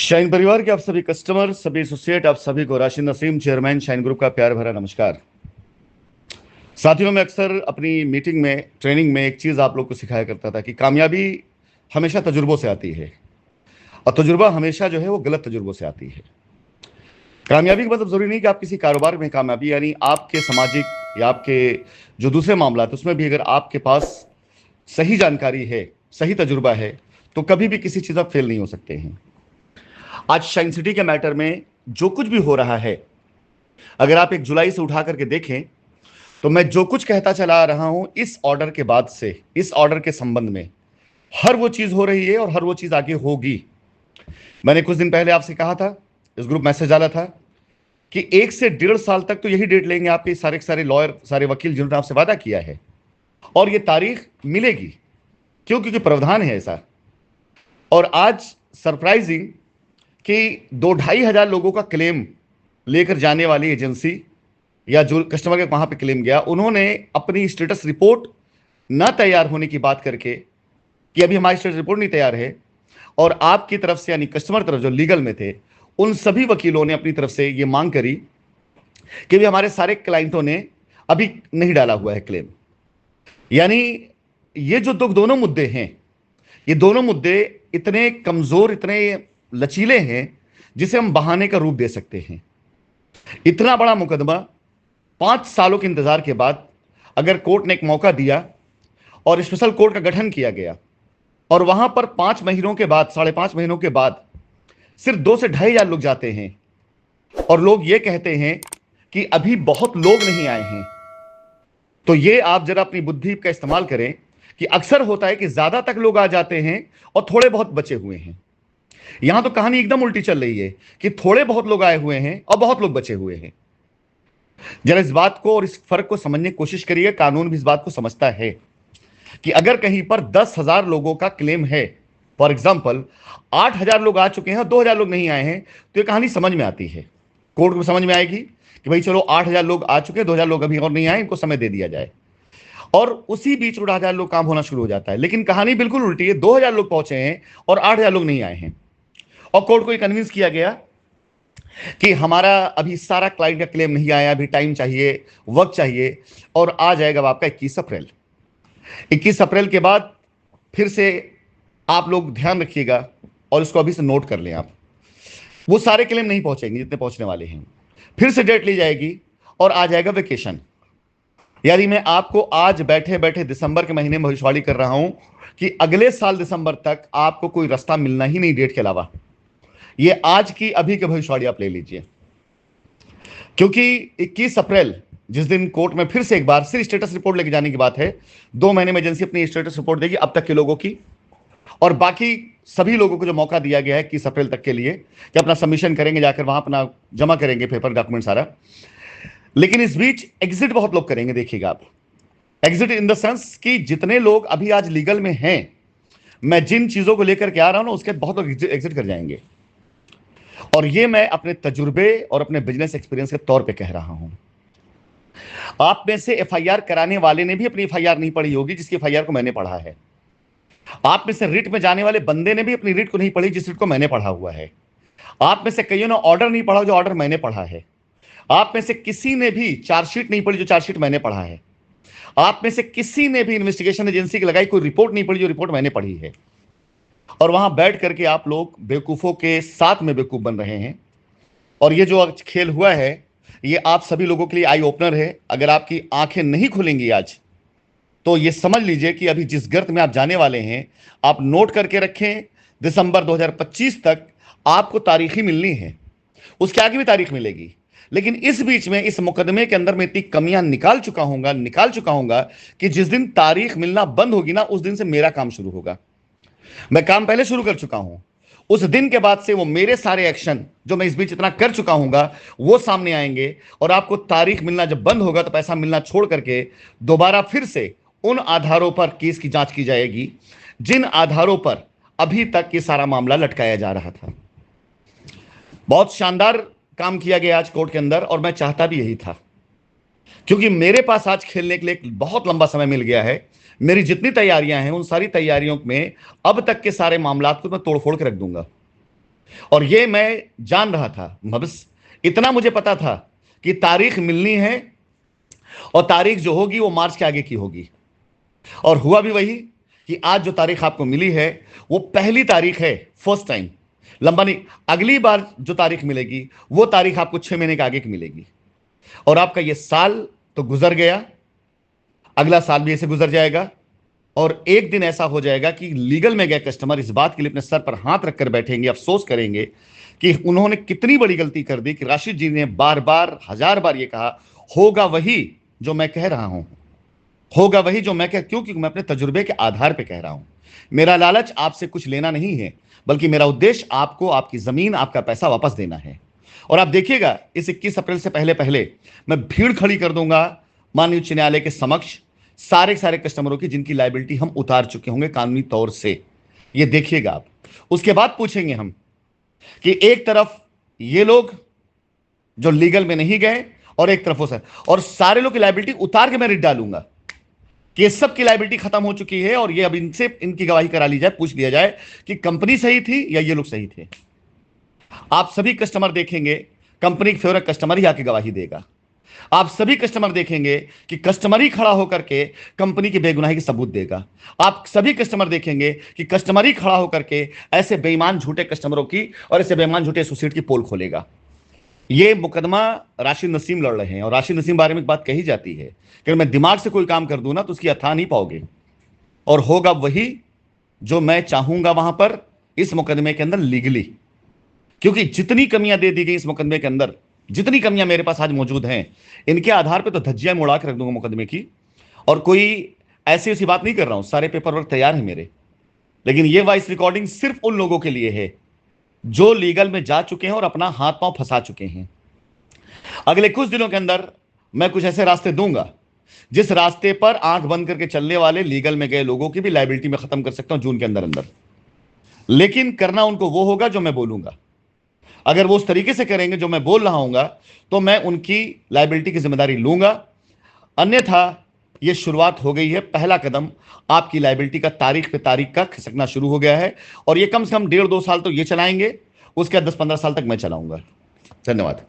Shine परिवार के आप सभी कस्टमर, सभी एसोसिएट, आप सभी को Rashid Naseem, chairman shine group का प्यार भरा नमस्कार। साथियों, मैं अक्सर अपनी मीटिंग में, ट्रेनिंग में एक चीज़ आप लोग को सिखाया करता था कि कामयाबी हमेशा तजुर्बों से आती है और तजुर्बा हमेशा जो है वो गलत तजुर्बों से आती है। कामयाबी का मतलब जरूरी नहीं कि आप किसी कारोबार में कामयाबी, यानी आपके सामाजिक या आपके जो दूसरे मामला है उसमें भी अगर आपके पास सही जानकारी है, सही तजुर्बा है, तो कभी भी किसी चीज़ आप फेल नहीं हो सकते हैं। आज शाइन सिटी के मैटर में जो कुछ भी हो रहा है, अगर आप 1 जुलाई से उठा करके देखें तो मैं जो कुछ कहता चला आ रहा हूं इस ऑर्डर के बाद से, इस ऑर्डर के संबंध में हर वो चीज हो रही है और हर वो चीज आगे होगी। मैंने कुछ दिन पहले आपसे कहा था, इस ग्रुप मैसेज डाला था कि 1 से 1.5 साल तक तो यही डेट लेंगे आपके सारे सारे लॉयर, सारे वकील जिन्होंने आपसे वादा किया है, और ये तारीख मिलेगी। क्यों? क्योंकि प्रावधान है ऐसा। और आज सरप्राइजिंग कि 2-2.5 हजार लोगों का क्लेम लेकर जाने वाली एजेंसी या जो कस्टमर के वहां पे क्लेम गया, उन्होंने अपनी स्टेटस रिपोर्ट ना तैयार होने की बात करके कि अभी हमारी स्टेटस रिपोर्ट नहीं तैयार है, और आपकी तरफ से यानी कस्टमर तरफ जो लीगल में थे उन सभी वकीलों ने अपनी तरफ से ये मांग करी कि भी हमारे सारे क्लाइंटों ने अभी नहीं डाला हुआ है क्लेम। यानी ये जो दोनों मुद्दे हैं, ये दोनों मुद्दे इतने कमजोर, इतने लचीले हैं जिसे हम बहाने का रूप दे सकते हैं। इतना बड़ा मुकदमा 5 सालों के इंतजार के बाद अगर कोर्ट ने एक मौका दिया और स्पेशल कोर्ट का गठन किया गया, और वहां पर 5 महीनों के बाद, 5.5 महीनों के बाद सिर्फ 2 से 2.5 हजार लोग जाते हैं, और लोग ये कहते हैं कि अभी बहुत लोग नहीं आए हैं, तो ये आप जरा अपनी बुद्धि का इस्तेमाल करें कि अक्सर होता है कि ज्यादा तक लोग आ जाते हैं और थोड़े बहुत बचे हुए हैं। यहां तो कहानी एकदम उल्टी चल रही है कि थोड़े बहुत लोग आए हुए हैं और बहुत लोग बचे हुए हैं। जरा इस बात को और इस फर्क को समझने की कोशिश करिए। कानून भी इस बात को समझता है कि अगर कहीं पर 10,000 लोगों का क्लेम है, फॉर एग्जाम्पल 8,000 लोग आ चुके हैं और 2,000 लोग नहीं आए हैं, तो ये कहानी समझ में आती है, कोर्ट को समझ में आएगी कि भाई चलो 8,000 लोग आ चुके हैं, 2,000 लोग अभी और नहीं आए, इनको समय दे दिया जाए, और उसी बीच 8,000 लोग काम होना शुरू हो जाता है। लेकिन कहानी बिल्कुल उल्टी है, 2,000 लोग पहुंचे हैं और 8,000 लोग नहीं आए हैं, और कोर्ट को ये कन्विंस किया गया कि हमारा अभी सारा क्लाइंट का क्लेम नहीं आया, अभी टाइम चाहिए, वक्त चाहिए, और आ जाएगा आपका 21 अप्रैल। 21 अप्रैल के बाद फिर से आप लोग ध्यान रखिएगा और इसको अभी से नोट कर लें आप, वो सारे क्लेम नहीं पहुंचेंगे जितने पहुंचने वाले हैं। फिर से डेट ली जाएगी और आ जाएगा वेकेशन। यानी मैं आपको आज बैठे बैठे दिसंबर के महीने में भविष्यवाणी कर रहा हूं कि अगले साल दिसंबर तक आपको कोई रास्ता मिलना ही नहीं डेट के अलावा। ये आज की अभी की भविष्यवाणी आप ले लीजिए, क्योंकि 21 अप्रैल जिस दिन कोर्ट में फिर से एक बार सिर्फ स्टेटस रिपोर्ट लेके जाने की बात है, 2 महीने में एजेंसी अपनी स्टेटस रिपोर्ट देगी अब तक के लोगों की, और बाकी सभी लोगों को जो मौका दिया गया है 21 अप्रैल तक के लिए कि अपना सबमिशन करेंगे, जाकर वहां अपना जमा करेंगे पेपर डॉक्यूमेंट सारा। लेकिन इस बीच एग्जिट बहुत लोग करेंगे, देखिएगा आप। एग्जिट इन द सेंस कि जितने लोग अभी आज लीगल में हैं, मैं जिन चीजों को लेकर के आ रहा हूं ना, उसके बहुत लोग एग्जिट कर जाएंगे, और ये मैं अपने तजुर्बे और अपने बिजनेस एक्सपीरियंस के तौर पे कह रहा हूं। आप में से एफआईआर कराने वाले ने भी अपनी एफआईआर नहीं पढ़ी होगी जिसकी एफआईआर को मैंने पढ़ा है। आप में से रिट में जाने वाले बंदे ने भी अपनी रिट को नहीं पढ़ी जिस रिट को मैंने पढ़ा हुआ है। आप में से कईयों ने ऑर्डर नहीं पढ़ा जो ऑर्डर मैंने पढ़ा है। आप में से किसी ने भी चार्जशीट नहीं पढ़ी जो चार्जशीट मैंने पढ़ा है। आप में से किसी ने भी इन्वेस्टिगेशन एजेंसी की लगाई कोई रिपोर्ट नहीं पढ़ी जो रिपोर्ट मैंने पढ़ी है। और वहां बैठ करके आप लोग बेवकूफों के साथ में बेवकूफ बन रहे हैं। और ये जो खेल हुआ है ये आप सभी लोगों के लिए आई ओपनर है। अगर आपकी आंखें नहीं खुलेंगी आज, तो ये समझ लीजिए कि अभी जिस गर्त में आप जाने वाले हैं, आप नोट करके रखें, दिसंबर 2025 तक आपको तारीख ही मिलनी है, उसके आगे भी तारीख मिलेगी। लेकिन इस बीच में इस मुकदमे के अंदर मैं इतनी कमियां निकाल चुका हूंगा कि जिस दिन तारीख मिलना बंद होगी ना, उस दिन से मेरा काम शुरू होगा। मैं काम पहले शुरू कर चुका हूं। उस दिन के बाद से वो मेरे सारे एक्शन जो मैं इस बीच इतना कर चुका हूंगा वो सामने आएंगे, और आपको तारीख मिलना जब बंद होगा तो पैसा मिलना छोड़ करके दोबारा फिर से उन आधारों पर केस की जांच की जाएगी जिन आधारों पर अभी तक ये सारा मामला लटकाया जा रहा था। बहुत शानदार काम किया गया आज कोर्ट के अंदर, और मैं चाहता भी यही था, क्योंकि मेरे पास आज खेलने के लिए एक बहुत लंबा समय मिल गया है। मेरी जितनी तैयारियां हैं उन सारी तैयारियों में अब तक के सारे मामलात को मैं तोड़फोड़ के रख दूंगा। और ये मैं जान रहा था, बस इतना मुझे पता था कि तारीख मिलनी है और तारीख जो होगी वो मार्च के आगे की होगी। और हुआ भी वही कि आज जो तारीख आपको मिली है वो पहली तारीख है, फर्स्ट टाइम। लंबा नहीं, अगली बार जो तारीख मिलेगी वो तारीख आपको 6 महीने के आगे की मिलेगी। और आपका ये साल तो गुजर गया, अगला साल भी ऐसे गुजर जाएगा, और एक दिन ऐसा हो जाएगा कि लीगल में गए कस्टमर इस बात के लिए अपने सर पर हाथ रखकर बैठेंगे, अफसोस करेंगे कि उन्होंने कितनी बड़ी गलती कर दी कि राशिद जी ने बार बार 1000 बार ये कहा होगा वही जो मैं कह रहा हूं, होगा वही जो मैं कह, क्योंकि मैं अपने तजुर्बे के आधार पर कह रहा हूं। मेरा लालच आपसे कुछ लेना नहीं है, बल्कि मेरा उद्देश्य आपको आपकी जमीन, आपका पैसा वापस देना है। और आप देखिएगा इस 21 अप्रैल से पहले पहले मैं भीड़ खड़ी कर दूंगा माननीय उच्च न्यायालय के समक्ष सारे सारे कस्टमरों की जिनकी लायबिलिटी हम उतार चुके होंगे कानूनी तौर से। ये देखिएगा आप। उसके बाद पूछेंगे हम कि एक तरफ ये लोग जो लीगल में नहीं गए और एक तरफ वो सर, और सारे लोग की लायबिलिटी उतार के मैं रिट डालूंगा कि ये सब की लायबिलिटी खत्म हो चुकी है और ये अब इनसे इनकी गवाही करा ली जाए, पूछ लिया जाए कि कंपनी सही थी या ये लोग सही थे। आप सभी कस्टमर देखेंगे कंपनी के फेवर कस्टमर ही आके गवाही देगा। आप सभी कस्टमर देखेंगे कि कस्टमर ही खड़ा होकर के कंपनी की बेगुनाही की सबूत देगा। आप सभी कस्टमर देखेंगे कि कस्टमर ही खड़ा होकर के ऐसे बेईमान झूठे कस्टमरों की और ऐसे बेईमान झूठे एसोसिएट की पोल खोलेगा। ये मुकदमा राशिद नसीम लड़ रहे हैं, और राशिद नसीम बारे में एक बात कही जाती है कि मैं दिमाग से कोई काम कर दूं ना तो उसकी अथा नहीं पाओगे, और होगा वही जो मैं चाहूंगा वहां पर इस मुकदमे के अंदर लीगली। क्योंकि जितनी कमियां दे दी गई इस मुकदमे के अंदर, जितनी कमियां मेरे पास आज मौजूद हैं, इनके आधार पे तो धज्जियां मुड़ा के रख दूंगा मुकदमे की। और कोई ऐसी ऐसी बात नहीं कर रहा हूं, सारे पेपर वर्क तैयार है मेरे। लेकिन ये वॉइस रिकॉर्डिंग सिर्फ उन लोगों के लिए है जो लीगल में जा चुके हैं और अपना हाथ पांव फंसा चुके हैं। अगले कुछ दिनों के अंदर मैं कुछ ऐसे रास्ते दूंगा जिस रास्ते पर आंख बंद करके चलने वाले लीगल में गए लोगों की भी लायबिलिटी में खत्म कर सकता हूं जून के अंदर अंदर। लेकिन करना उनको वो होगा जो मैं बोलूंगा। अगर वो उस तरीके से करेंगे जो मैं बोल रहा हूंगा तो मैं उनकी लायबिलिटी की जिम्मेदारी लूंगा। अन्यथा ये शुरुआत हो गई है, पहला कदम आपकी लायबिलिटी का तारीख पे तारीख का खिसकना शुरू हो गया है। और ये कम से कम 1.5-2 साल तो ये चलाएंगे, उसके बाद 10-15 साल तक मैं चलाऊंगा। धन्यवाद।